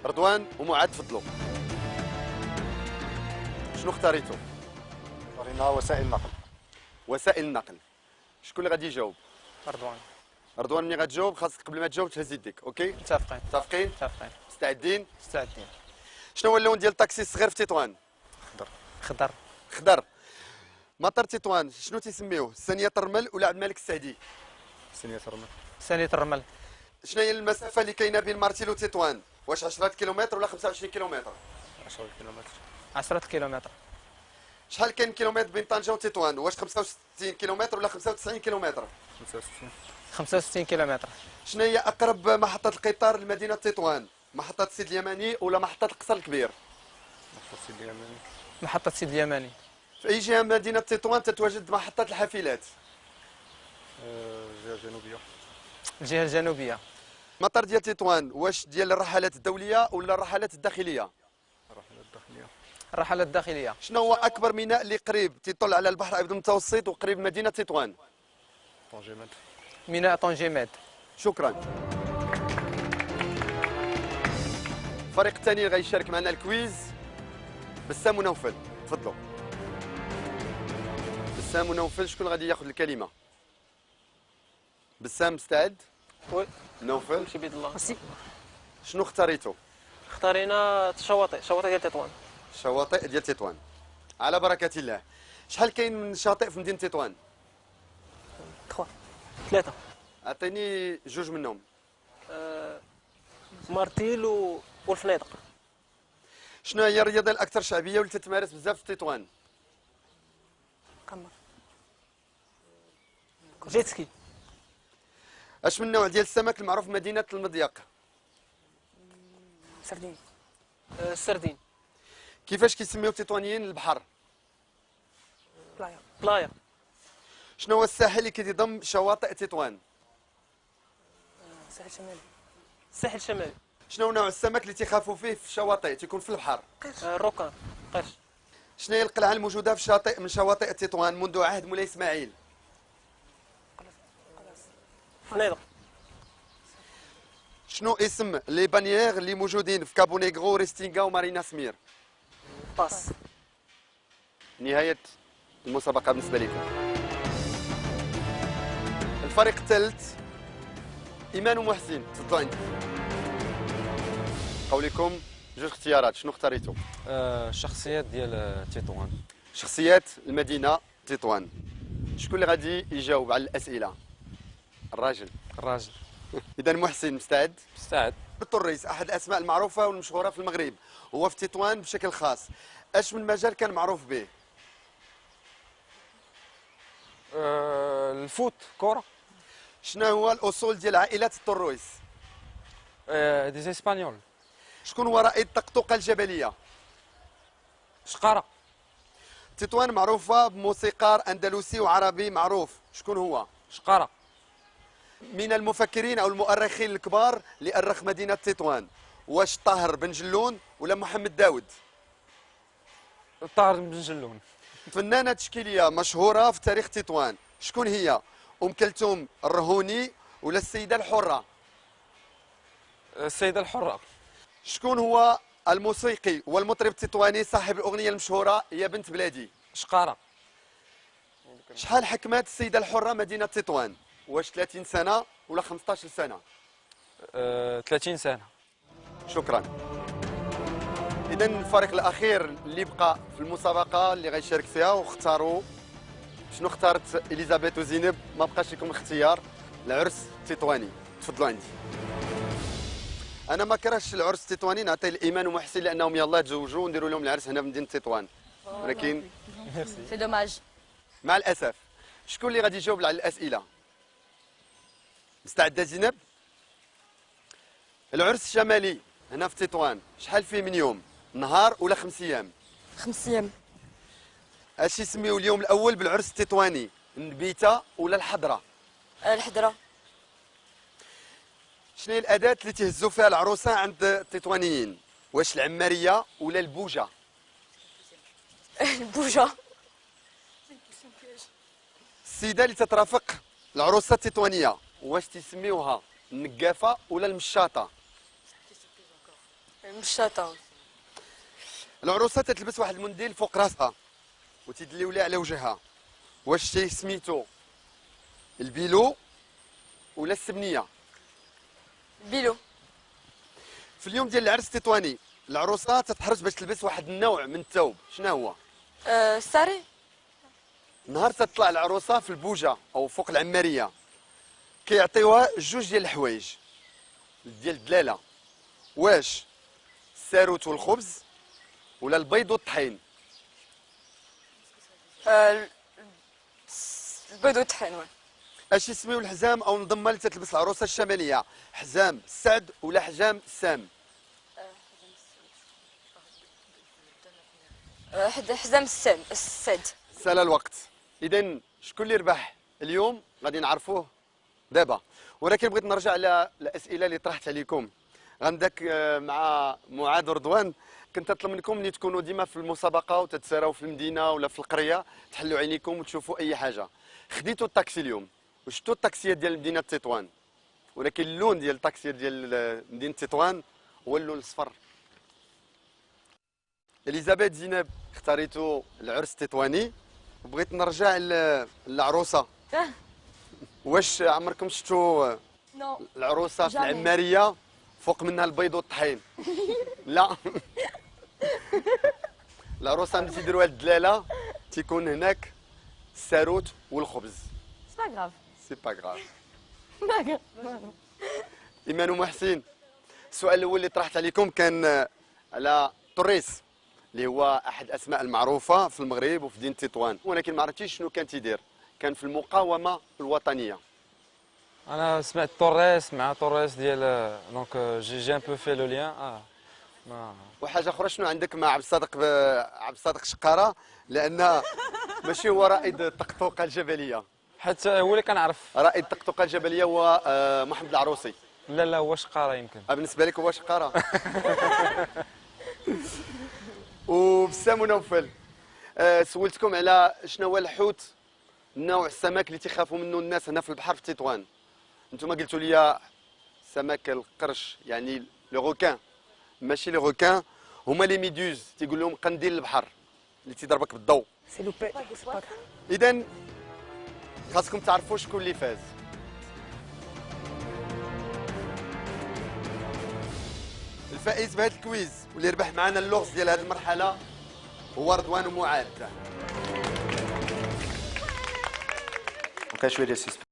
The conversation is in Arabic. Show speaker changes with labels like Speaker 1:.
Speaker 1: رضوان ومعاد تفضلوا. شنو اختاريتوا؟
Speaker 2: اختارينا وسائل النقل.
Speaker 1: وسائل النقل. شكون اللي غادي يجاوب؟
Speaker 3: رضوان.
Speaker 1: رضوان ملي غتجاوب خاصك قبل ما تجاوب تهز يديك، اوكي؟
Speaker 3: متفقين.
Speaker 1: متفقين؟
Speaker 3: متفقين.
Speaker 1: مستعدين؟
Speaker 3: مستعدين.
Speaker 1: شنو هو اللون ديال الطاكسي الصغير في تطوان؟
Speaker 3: خضر.
Speaker 1: خضر. مطار تطوان شنو تيسميوه؟ ثانية الرمل ولا عبد الملك السعدي؟
Speaker 2: ثانية الرمل.
Speaker 3: ثانية الرمل.
Speaker 1: شنو هي المسافة اللي كاينة بين مارتيل وتطوان؟ واش 10 كيلومتر ولا 25 كيلومتر؟
Speaker 2: 10 كيلومتر.
Speaker 3: 10 كيلومتر.
Speaker 1: شحال كاين كيلومتر بين طنجة وتطوان؟ واش 65 كيلومتر ولا 95 كيلومتر؟
Speaker 2: 65.
Speaker 3: 65 كيلومتر.
Speaker 1: شنو هي أقرب محطة القطار لمدينة تطوان؟ محطة سيد اليماني ولا محطة القصر الكبير؟
Speaker 2: محطة سيدي اليماني.
Speaker 3: محطة سيد اليماني.
Speaker 1: في أي جهة من مدينة تطوان تتواجد محطة الحافلات؟
Speaker 2: الجهة الجنوبية.
Speaker 3: الجهة الجنوبية.
Speaker 1: المطار ديال تطوان واش ديال الرحلات الدولية ولا الرحلات الداخلية؟
Speaker 2: الرحلات الداخلية.
Speaker 3: الرحلات الداخلية.
Speaker 1: شنو هو أكبر ميناء اللي قريب تيطل على البحر الأبيض المتوسط وقريب مدينة تطوان؟
Speaker 2: طنجمات.
Speaker 3: ميناء طنجمات.
Speaker 1: شكرا. الفريق الثاني اللي غيشارك معنا الكويز بسام ونوفل، تفضلوا. بسام ونوفل شكون غادي ياخذ الكلمة؟ بسام مستعد؟
Speaker 4: وي.
Speaker 1: نوفل
Speaker 4: نمشي بيد الله.
Speaker 5: ميرسي.
Speaker 1: شنو اختاريتو؟
Speaker 4: اختارينا شواطئ ديال تطوان.
Speaker 1: شواطئ ديال تطوان. على بركة الله. شحال كاين من شاطئ في مدينة تطوان؟
Speaker 4: 3.
Speaker 1: اعطيني جوج منهم.
Speaker 4: مارتيل والفنيدق.
Speaker 1: شنو هي الرياضة الأكثر شعبية واللي تتمارس بزاف في تطوان؟
Speaker 5: قمر.
Speaker 4: جيتسكي.
Speaker 1: اش من نوع ديال السمك المعروف في مدينة المضيق؟
Speaker 5: سردين.
Speaker 4: السردين.
Speaker 1: كيفاش كيسميو التطوانيين البحر؟
Speaker 4: بلايا.
Speaker 1: شنو هو الساحل اللي كيضم شواطئ تطوان؟
Speaker 5: ساحل شمالي.
Speaker 4: الساحل الشمالي.
Speaker 1: شنو نوع السمك اللي تيخافوا فيه في الشواطئ تيكون في البحر؟
Speaker 4: الروكان. قرش.
Speaker 1: شنو هي القلعة الموجودة في شاطئ من شواطئ تطوان منذ عهد مولاي اسماعيل؟
Speaker 4: فنيدق.
Speaker 1: شنو اسم لي بانيير اللي موجودين في كابو نيغرو ريستينغا ومارينا سمير؟
Speaker 4: باس.
Speaker 1: نهاية المسابقة بالنسبة لكم. الفريق الثالث إيمان ومحسن، تفضلوا عندي. قولكم جوج اختيارات، شنو اختاريتوا؟
Speaker 6: الشخصيات ديال تطوان.
Speaker 1: شخصيات المدينة تطوان. شكون اللي غادي يجاوب على الأسئلة؟ الراجل.
Speaker 6: الراجل.
Speaker 1: إذا محسن مستعد؟
Speaker 6: مستعد.
Speaker 1: الطريس أحد الأسماء المعروفة والمشهورة في المغرب، هو في تطوان بشكل خاص. اش من مجال كان معروف به؟
Speaker 6: الفوت، كرة.
Speaker 1: شنو هو الأصول ديال عائلة الطرويس؟
Speaker 6: دي اسبانيول.
Speaker 1: شكون هو رائد الطقطقة الجبلية؟
Speaker 6: شقارة.
Speaker 1: تطوان معروفة بموسيقار أندلسي وعربي معروف، شكون هو؟
Speaker 6: شقارة.
Speaker 1: من المفكرين أو المؤرخين الكبار اللي أرخ مدينة تطوان، واش طاهر بن جلون ولا محمد داود؟
Speaker 6: طاهر بن جلون.
Speaker 1: فنانة تشكيلية مشهورة في تاريخ تطوان، شكون هي؟ أم كلثوم الرهوني ولا السيدة الحرة؟
Speaker 6: السيدة الحرة.
Speaker 1: شكون هو الموسيقي والمطرب التطواني صاحب الأغنية المشهورة يا بنت بلادي؟
Speaker 6: شقارة.
Speaker 1: شحال حكمت السيدة الحرة مدينة تطوان؟ واش 30 سنة ولا 15 سنة؟
Speaker 6: 30 سنة.
Speaker 1: شكرا. إذا الفريق الأخير اللي بقى في المسابقة اللي غيشارك فيها واختاروا، شنو اختارت إليزابيث وزينب؟ ما بقاش لكم اختيار، العرس التطواني، تفضلوا عندي. أنا ما كرهتش العرس التطواني، نعطي الإيمان ومحسن لأنهم يلاه تزوجوا ونديروا لهم العرس هنا في مدينة تطوان، ولكن
Speaker 5: سي دوماج.
Speaker 1: مع الأسف. شكون اللي غادي يجاوب على الأسئلة؟ مستعدة زينب؟ العرس الشمالي هنا في تطوان شحال فيه من يوم؟ نهار ولا 5 أيام؟
Speaker 5: 5 أيام.
Speaker 1: اش يسميو اليوم الأول بالعرس التطواني؟ النبيتة ولا الحضرة؟
Speaker 5: الحضرة.
Speaker 1: شنو هي الأداة اللي تهزوا فيها العروسة عند التطوانيين؟ واش العمارية ولا البوجة؟
Speaker 5: البوجة.
Speaker 1: السيدة اللي تترافق العروسة التطوانية واش تسميوها النقافة ولا المشاطة؟
Speaker 5: مشاطة.
Speaker 1: العروسه تتلبس واحد المنديل فوق راسها وتدليو ليه على وجهها. واش الشيء سميتو البيلو ولا السبنيه؟
Speaker 5: بيلو.
Speaker 1: في اليوم ديال العرس التطواني العروسه تتحرص باش تلبس واحد النوع من الثوب، شنو هو؟
Speaker 5: ساري.
Speaker 1: نهار تطلع العروسه في البوجه او فوق العماريه كيعطيوها جوج ديال الحوايج ديال الدلاله. واش الساروت والخبز ولا البيض والطحين؟
Speaker 5: البيض والطحين.
Speaker 1: اش يسميو الحزام او النظمه اللي تتلبس العروسه الشماليه؟ حزام السعد ولا حزام السام؟
Speaker 5: حزام السد.
Speaker 1: سال الوقت. اذا شكون اللي ربح اليوم غادي نعرفوه دابا، ولكن بغيت نرجع على الاسئله اللي طرحت عليكم. غنداك مع معاذ ورضوان كنت نطلب منكم ملي تكونوا ديما في المسابقه وتتساراو في المدينه ولا في القريه تحلوا عينيكم وتشوفوا اي حاجه. خديتوا الطاكسي اليوم وشفتوا الطاكسيات ديال مدينه تطوان، ولكن اللون ديال الطاكسي ديال مدينه تطوان هو اللون الصفر. اليزابيث زينب اختاريتوا العرس التطواني وبغيت نرجع للعروسه. واش عمركم شفتوا
Speaker 5: نو.
Speaker 1: العروسه في
Speaker 5: جامي.
Speaker 1: العماريه فوق منها البيض والطحين؟ لا. العروسه ملي تيديروها الدلاله تيكون هناك الساروت والخبز.
Speaker 5: سي با غراف.
Speaker 1: سي با غراف. ايمان ومحسن، السؤال الاول اللي طرحت عليكم كان على طريس اللي هو احد الاسماء المعروفه في المغرب وفي مدينه تطوان، ولكن ما عرفتيش شنو كان تيدير. كان في المقاومه الوطنيه.
Speaker 6: انا سمعت طوريس مع طوريس ديال دونك جي ان بو في لو ليان. ما
Speaker 1: وحاجه اخرى، شنو عندك مع عبد الصادق شقاره؟ لان ماشي هو رائد الطقطقه الجبليه.
Speaker 6: حتى هو اللي كنعرف.
Speaker 1: رائد الطقطقه الجبليه هو محمد العروسي.
Speaker 6: لا هو شقاره يمكن.
Speaker 1: بالنسبه لك هو شقاره. وبسام ونوفل، سولتكم على شنو هو الحوت، نوع السمك اللي تيخافوا منه الناس هنا في البحر في تطوان. انتم قلتوا لي سمك القرش يعني لو روكان، ماشي لي روكان، هما لي ميدوز تيقول لهم قنديل البحر اللي تيضربك بالضوء.
Speaker 4: سي لوبي.
Speaker 1: اذا خاصكم تعرفوا شكون اللي فاز. الفائز بهذا الكويز واللي ربح معنا اللغز ديال هذه المرحله هو رضوان ومعاذ.
Speaker 2: وكان شويه ديال السيستم.